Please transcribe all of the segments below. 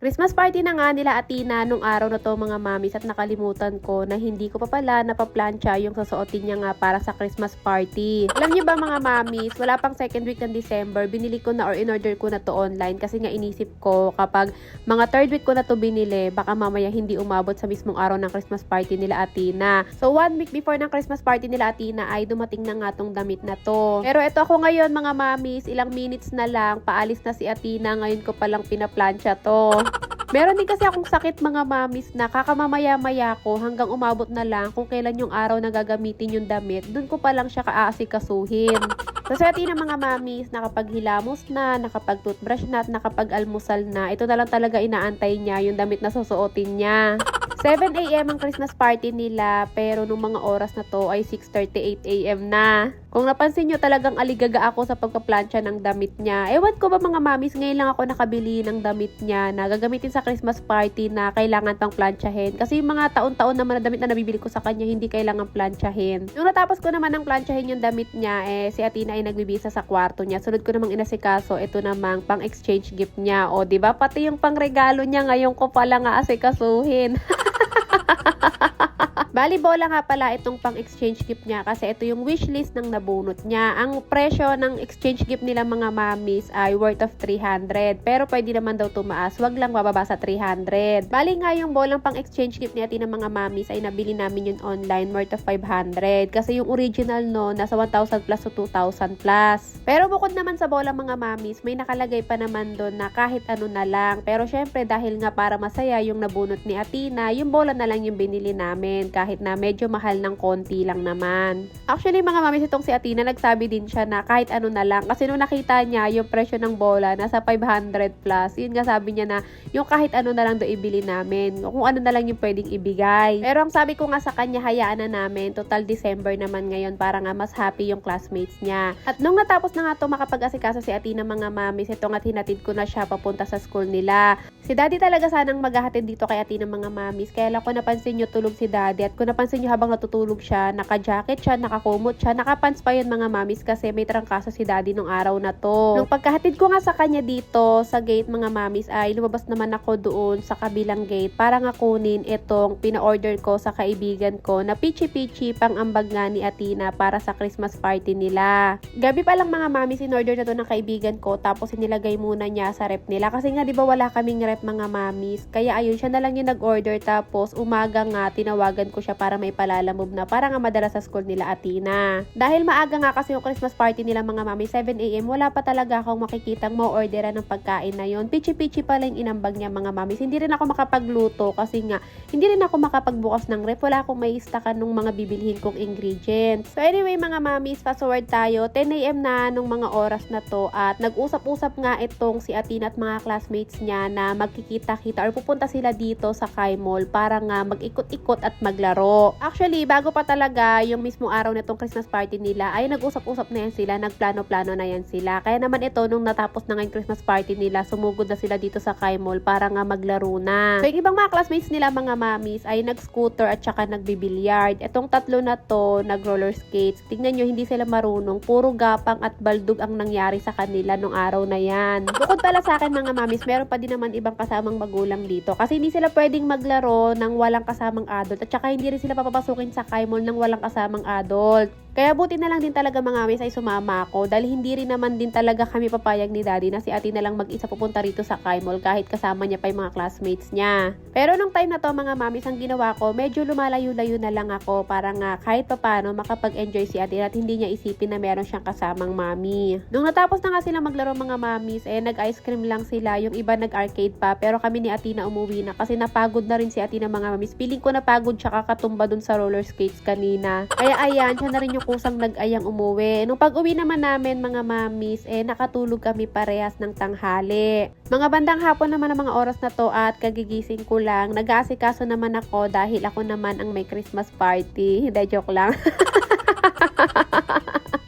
Christmas party na nga nila Athena nung araw na to mga mamis at nakalimutan ko na hindi ko pa pala napaplansya yung susuotin niya nga para sa Christmas party. Alam niyo ba mga mamis, wala pang second week ng December, binili ko na or in-order ko na to online kasi nga inisip ko kapag mga third week ko na to binili, baka mamaya hindi umabot sa mismong araw ng Christmas party nila Athena. So 1 week before ng Christmas party nila Athena ay dumating na nga tong damit na to. Pero ito ako ngayon mga mamis, ilang minutes na lang, paalis na si Athena, ngayon ko palang pinaplansya to. Meron din kasi akong sakit mga mamis na kakamamaya-maya ko hanggang umabot na lang kung kailan yung araw na gagamitin yung damit, dun ko pa lang siya kaasikasuhin. So swerte ng mga mamis, nakapaghilamos na, nakapag-toothbrush na, at nakapag-almusal na, ito na lang talaga inaantay niya yung damit na susuotin niya. 7 AM ang Christmas party nila, pero nung mga oras na to ay 6:38 AM na. Kung napansin nyo, talagang aligaga ako sa pagpaplansya ng damit niya. Ewan ko ba mga mamis, ngayon lang ako nakabili ng damit niya na gagamitin sa Christmas party na kailangan pang plansyahin. Kasi yung mga taon-taon naman na damit na nabibili ko sa kanya, hindi kailangan plansyahin. Nung natapos ko naman ng plansyahin yung damit niya, si Athena ay nagbibisa sa kwarto niya. Sunod ko namang inasikaso, ito namang pang exchange gift niya. O, diba? Pati yung pang regalo niya, ngayon ko pala nga asikasuhin. Bali, bola nga pala itong pang-exchange gift niya kasi ito yung wishlist ng nabunot niya. Ang presyo ng exchange gift nila mga mamis ay worth of 300. Pero pwede naman daw tumaas. Wag lang bababa sa 300. Bali nga yung bolang pang-exchange gift ni Athena ng mga mamis ay nabili namin yun online worth of 500. Kasi yung original no, nasa 1,000 plus to 2,000 plus. Pero bukod naman sa bolang mga mamis, may nakalagay pa naman doon na kahit ano na lang. Pero syempre dahil nga para masaya yung nabunot ni Athena, yung bola na lang yung binili namin. Kahit na medyo mahal ng konti lang naman. Actually mga mamis, itong si Athena nagsabi din siya na kahit ano na lang kasi nung nakita niya yung presyo ng bola nasa 500 plus, yun nga sabi niya na yung kahit ano na lang do ibili namin, kung ano na lang yung pwedeng ibigay. Pero ang sabi ko nga sa kanya, hayaan na namin, total December naman ngayon para nga mas happy yung classmates niya. At nung natapos na nga to makapag-asikaso si Athena mga mamis, ito nga hinatid ko na siya papunta sa school nila. Si Daddy talaga sanang maghahatid dito kay Athena mga mamis, kaya lang ko napansin nyo tulog si Daddy at kung napansin nyo habang natutulog siya, naka-jacket siya, nakakumot siya, nakapants pa yun mga mamis kasi may trangkaso si Daddy nung araw na to. Nung pagkahatid ko nga sa kanya dito sa gate mga mamis ay lumabas naman ako doon sa kabilang gate para nga kunin itong pina-order ko sa kaibigan ko na pichi-pichi pang ambag nga ni Athena para sa Christmas party nila. Gabi pa lang mga mamis, in-order na to ng kaibigan ko tapos inilagay muna niya sa rep nila kasi nga di ba wala kaming rep mga mamis. Kaya ayun, siya na lang yung nag-order tapos umaga nga tinawagan ko siya para may palalamove na para nga madala sa school nila Athena. Dahil maaga nga kasi yung Christmas party nila mga mami, 7 AM, wala pa talaga akong makikitang ma-orderan ng pagkain na yon. Pichi-pichi pa lang inambag niya mga mamis. Hindi rin ako makapagluto kasi nga hindi rin ako makapagbukas ng ref. Wala akong may istakan nung mga bibilhin kong ingredients. So anyway mga mamis, fast forward tayo. 10 AM na nung mga oras na to at nag-usap-usap nga itong si Athena at mga classmates niya na magkikita-kita or pupunta sila dito sa Kai Mall para nga mag-ikot-ikot at maglaro. Actually, bago pa talaga yung mismo araw nitong Christmas party nila, ay nag-usap-usap na yan sila, nagplano-plano na yan sila. Kaya naman ito, nung natapos na ngayong Christmas party nila, sumugod na sila dito sa Kai Mall para nga maglaro na. So, yung ibang mga classmates nila, mga mamis, ay nag-scooter at saka nagbibilyard. Itong tatlo na to, nag-roller skates. Tingnan nyo, hindi sila marunong. Puro gapang at baldug ang nangyari sa kanila nung araw na yan. Bukod pala sa akin, mga mamis, meron pa din naman ibang kasamang magulang dito. Kasi hindi sila pwedeng maglaro ng walang kasamang adult. At saka hindi rin sila papapasukin sa Kai Mall ng walang kasamang adult. Kaya buti na lang din talaga mga mamis ay sumama ako dahil hindi rin naman din talaga kami papayag ni Daddy na si Ate na lang mag-isa pupunta rito sa Kai Mall kahit kasama niya pa yung mga classmates niya. Pero nung time na to mga mamis, ang ginawa ko, medyo lumalayo-layo na lang ako para nga kahit papano makapag-enjoy si Ate at hindi niya isipin na meron siyang kasamang mami. Nung natapos na nga sila maglaro mga mamis, nag-ice cream lang sila, yung iba nag-arcade pa, pero kami ni Ate na umuwi na kasi napagod na rin si Ate ng mga mamis. Feeling ko napagod siya kakatumba dun sa roller skates kanina. Kaya ayan, siya na rin yung kusang nag-ayang umuwi. Nung pag-uwi naman namin mga mamis, nakatulog kami parehas ng tanghali. Mga bandang hapon naman ang mga oras na to at kagigising ko lang. Nag-aasikaso naman ako dahil ako naman ang may Christmas party. Hindi, joke lang.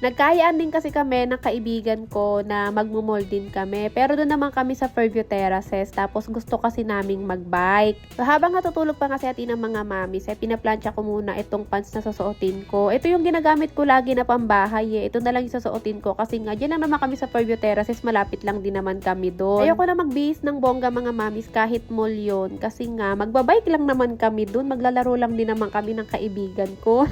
Nagkayaan din kasi kami ng kaibigan ko na magmo-mall din kami. Pero doon naman kami sa Fairview Terraces. Tapos gusto kasi naming magbike. So habang natutulog pa kasi atin ng mga mamis, ay pinaplansya ko muna itong pants na susuotin ko. Ito yung ginagamit ko lagi na pambahay eh. Ito na lang yung susuotin ko. Kasi nga, dyan lang naman kami sa Fairview Terraces. Malapit lang din naman kami doon. Ayoko na magbihis ng bongga mga mamis kahit mall yun. Kasi nga, magbabike lang naman kami doon. Maglalaro lang din naman kami ng kaibigan ko.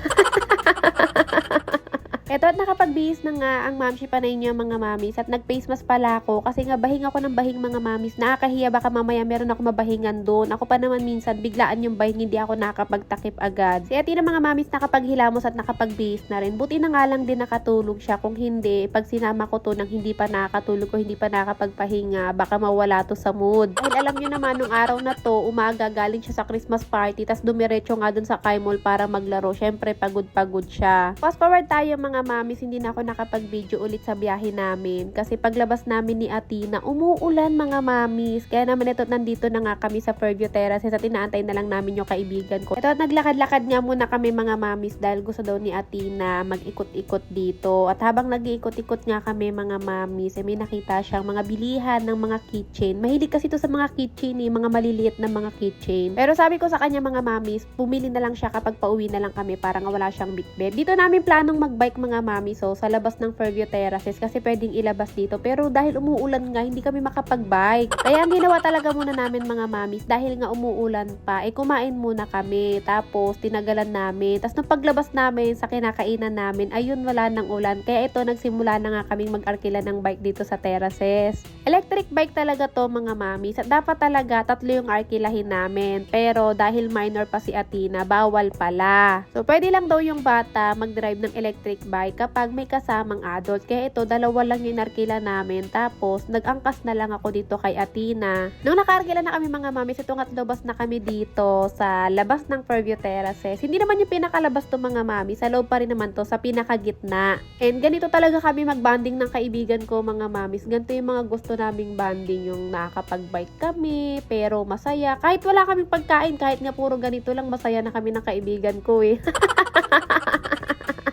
Eto at nakapagbihis na nga ang mamshi panay niyo mga mamis at nag-face mask pala ako kasi nga bahing ako ng bahing mga mamis. Nakakahiya baka mamaya meron ako mabahingan doon. Ako pa naman minsan biglaan yung bahing hindi ako nakapagtakip agad. Si ati ng mga mamis nakapaghilamos at nakapagbihis na rin. Buti na nga lang din nakatulog siya. Kung hindi, pag sinama ko to nang hindi pa nakakatulog o hindi pa nakapagpahinga, baka mawala to sa mood. Dahil alam niyo naman nung araw na to, umaga galing siya sa Christmas party tas dumiretso nga dun sa Kai Mall para maglaro. Syempre pagod-pagod siya. Fast forward tayo mga mamis, hindi na ako nakapag-video ulit sa biyahe namin kasi paglabas namin ni Atina, umuulan mga mamis. Kaya naman ito, nandito na nga kami sa Fairview Terraces at inaantay na lang namin yung kaibigan ko. Ito at naglakad-lakad nga muna kami mga mamis dahil gusto daw ni Atina mag-ikot-ikot dito. At habang nag-iikot-ikot nga kami mga mamis, may nakita siyang mga bilihan ng mga keychain. Mahilig kasi ito sa mga keychain mga maliliit na mga keychain. Pero sabi ko sa kanya mga mamis, pumili na lang siya kapag pauwi na lang kami para nga wala siyang bitbit. Dito namin planong mag-bike mga mami, so sa labas ng Fairview Terraces kasi pwedeng ilabas dito. Pero dahil umuulan nga, hindi kami makapag-bike. Kaya ang ginawa talaga muna namin mga mamis, dahil nga umuulan pa, kumain muna kami. Tapos tinagalan namin. Tapos nung paglabas namin sa kinakainan namin, ayun wala ng ulan. Kaya ito nagsimula na nga kaming mag-arkila ng bike dito sa terraces. Electric bike talaga to mga mamis. At dapat talaga 3 yung arkilahin namin. Pero dahil minor pa si Atina, bawal pala. So pwede lang daw yung bata mag-drive ng electric bike kapag may kasamang adult. Kaya ito, 2 lang yung narkila namin. Tapos, nag-angkas na lang ako dito kay Atina. Nung nakaarkila na kami mga mamis, ito nga't labas na kami dito sa labas ng Fairview Terraces. Hindi naman yung pinakalabas to mga mamis. Sa loob pa rin naman to, sa pinakagitna. And ganito talaga kami mag-banding ng kaibigan ko mga mamis. Ganito yung mga gusto naming banding. Yung nakakapag-bike kami, pero masaya. Kahit wala kaming pagkain, kahit nga puro ganito lang, masaya na kami ng kaibigan ko eh.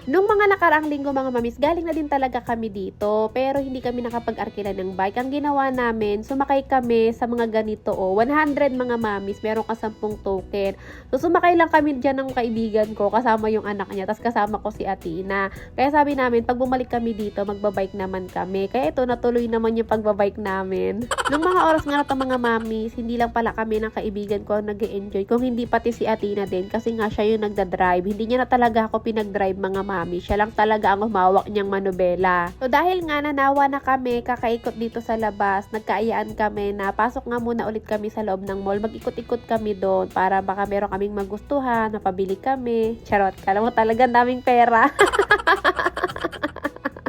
Nung mga nakaraang linggo mga mamis, galing na din talaga kami dito. Pero hindi kami nakapag-arkila ng bike. Ang ginawa namin, sumakay kami sa mga ganito 100 mga mamis, meron ka 10 token. So sumakay lang kami dyan ng kaibigan ko, kasama yung anak niya, tapos kasama ko si Atina. Kaya sabi namin, pag bumalik kami dito, magbabike naman kami. Kaya ito, natuloy naman yung pagbabike namin. Nung mga oras nga na mga mamis, hindi lang pala kami ng kaibigan ko nag-e-enjoy. Kung hindi pati si Atina din, kasi nga siya yung nagda-drive. Hindi niya na talaga ako pinag-drive mga mamis. Siya lang talaga ang humawak niyang manubela. So dahil nga nanawa na kami, kakaikot dito sa labas, nagkaayaan kami na pasok nga muna ulit kami sa loob ng mall. Mag-ikot-ikot kami doon para baka meron kaming magustuhan, mapabili kami. Charot, kala mo talaga daming pera.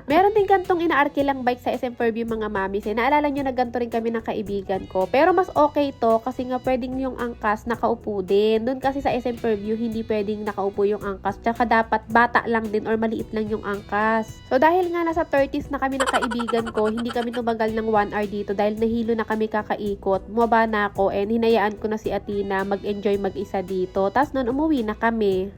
Meron din gantong inaarkilang bike sa SM Fairview mga mamis. Naalala nyo na ganito rin kami ng kaibigan ko. Pero mas okay to kasi nga pwedeng yung angkas nakaupo din. Doon kasi sa SM Fairview hindi pwedeng nakaupo yung angkas. Tsaka dapat bata lang din or maliit lang yung angkas. So dahil nga nasa 30s na kami ng kaibigan ko, hindi kami tumagal ng 1 hour dito dahil nahilo na kami kakaikot. Bumaba na ako and hinayaan ko na si Atina mag-enjoy mag-isa dito. Tapos noon umuwi na kami.